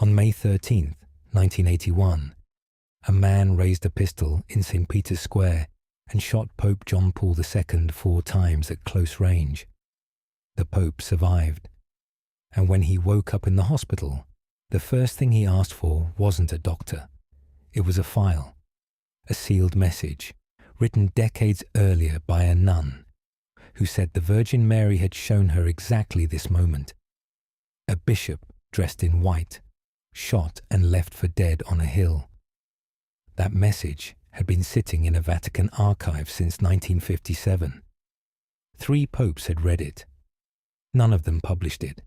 On May 13, 1981, a man raised a pistol in St. Peter's Square and shot Pope John Paul II 4 times at close range. The Pope survived, and when he woke up in the hospital, the first thing he asked for wasn't a doctor. It was a file, a sealed message, written decades earlier by a nun, who said the Virgin Mary had shown her exactly this moment. A bishop dressed in white, shot and left for dead on a hill. That message had been sitting in a Vatican archive since 1957. 3 popes had read it. None of them published it.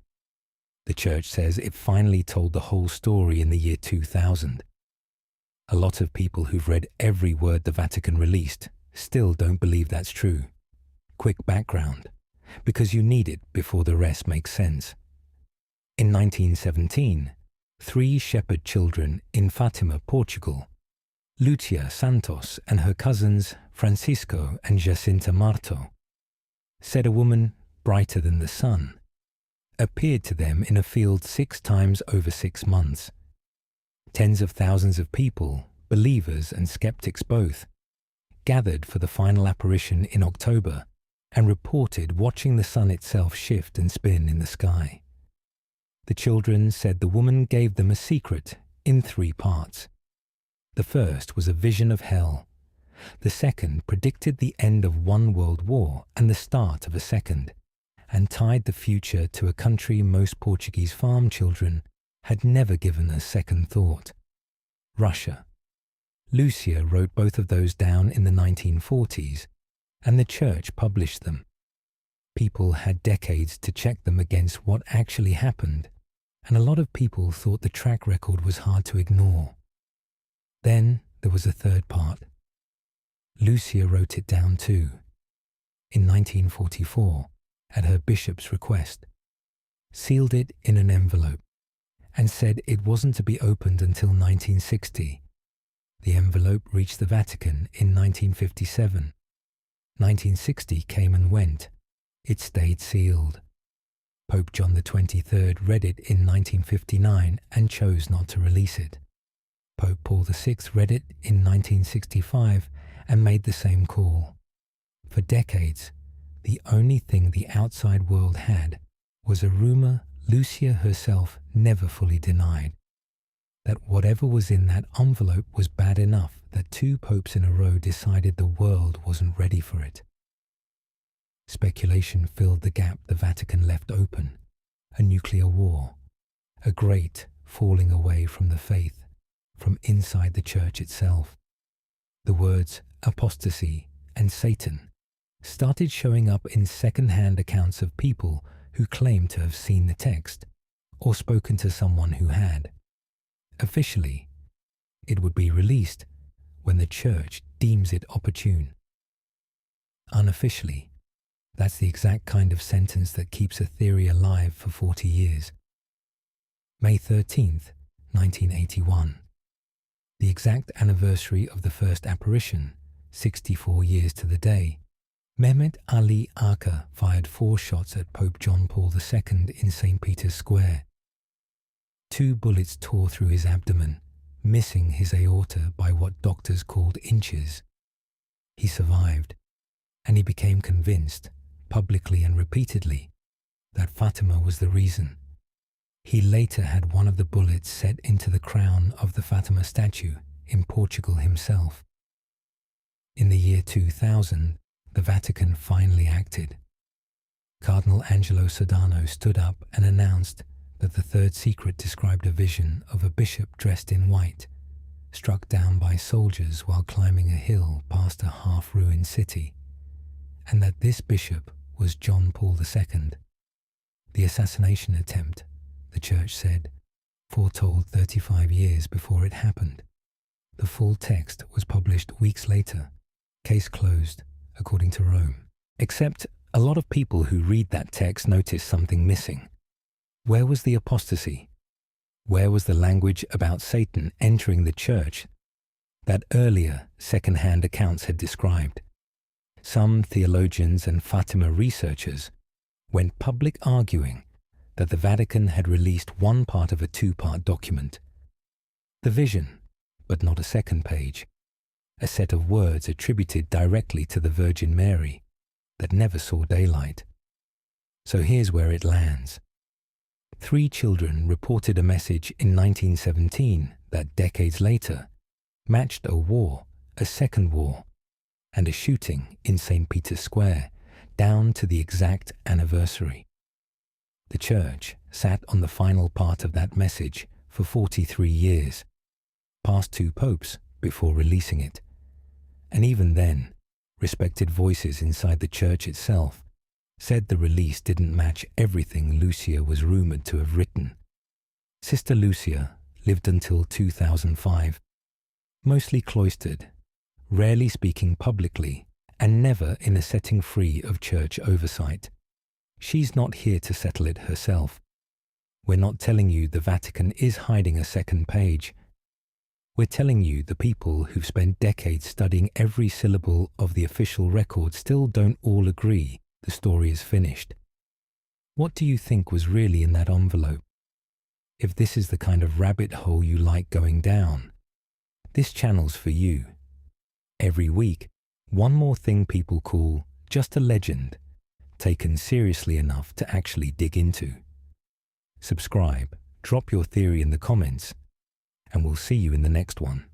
The Church says it finally told the whole story in the year 2000. A lot of people who've read every word the Vatican released still don't believe that's true. Quick background, because you need it before the rest makes sense. In 1917, 3 shepherd children in Fatima, Portugal, Lucia Santos and her cousins Francisco and Jacinta Marto, said a woman brighter than the sun appeared to them in a field 6 times over 6 months. Tens of thousands of people, believers and skeptics both, gathered for the final apparition in October and reported watching the sun itself shift and spin in the sky. The children said the woman gave them a secret in 3 parts. The first was a vision of hell. The second predicted the end of one world war and the start of a second, and tied the future to a country most Portuguese farm children had never given a second thought: Russia. Lucia wrote both of those down in the 1940s, and the Church published them. People had decades to check them against what actually happened, and a lot of people thought the track record was hard to ignore. Then there was a third part. Lucia wrote it down too. In 1944, at her bishop's request, sealed it in an envelope, and said it wasn't to be opened until 1960. The envelope reached the Vatican in 1957. 1960 came and went. It stayed sealed. Pope John XXIII read it in 1959 and chose not to release it. Pope Paul VI read it in 1965 and made the same call. For decades, the only thing the outside world had was a rumor Lucia herself never fully denied, that whatever was in that envelope was bad enough that 2 popes in a row decided the world wasn't ready for it. Speculation filled the gap the Vatican left open: a nuclear war, a great falling away from the faith, from inside the Church itself. The words apostasy and Satan started showing up in second-hand accounts of people who claimed to have seen the text or spoken to someone who had. Officially, it would be released when the Church deems it opportune. Unofficially, that's the exact kind of sentence that keeps a theory alive for 40 years. May 13th, 1981. The exact anniversary of the first apparition, 64 years to the day, Mehmet Ali Aka fired 4 shots at Pope John Paul II in St. Peter's Square. 2 bullets tore through his abdomen, missing his aorta by what doctors called inches. He survived, and he became convinced, publicly and repeatedly, that Fatima was the reason. He later had one of the bullets set into the crown of the Fatima statue in Portugal himself. In the year 2000, the Vatican finally acted. Cardinal Angelo Sodano stood up and announced that the third secret described a vision of a bishop dressed in white, struck down by soldiers while climbing a hill past a half-ruined city, and that this bishop was John Paul II. The assassination attempt, the Church said, foretold 35 years before it happened. The full text was published weeks later. Case closed, according to Rome. Except a lot of people who read that text notice something missing. Where was the apostasy? Where was the language about Satan entering the Church that earlier second-hand accounts had described? Some theologians and Fatima researchers went public arguing that the Vatican had released one part of a two-part document. The vision, but not a second page, a set of words attributed directly to the Virgin Mary that never saw daylight. So here's where it lands. 3 children reported a message in 1917 that decades later matched a war, a second war, and a shooting in St. Peter's Square down to the exact anniversary. The Church sat on the final part of that message for 43 years, past 2 popes before releasing it. And even then, respected voices inside the Church itself said the release didn't match everything Lucia was rumoured to have written. Sister Lucia lived until 2005, mostly cloistered, rarely speaking publicly, and never in a setting free of Church oversight. She's not here to settle it herself. We're not telling you the Vatican is hiding a second page. We're telling you the people who've spent decades studying every syllable of the official record still don't all agree the story is finished. What do you think was really in that envelope? If this is the kind of rabbit hole you like going down, this channel's for you. Every week, one more thing people call just a legend, taken seriously enough to actually dig into. Subscribe, drop your theory in the comments, and we'll see you in the next one.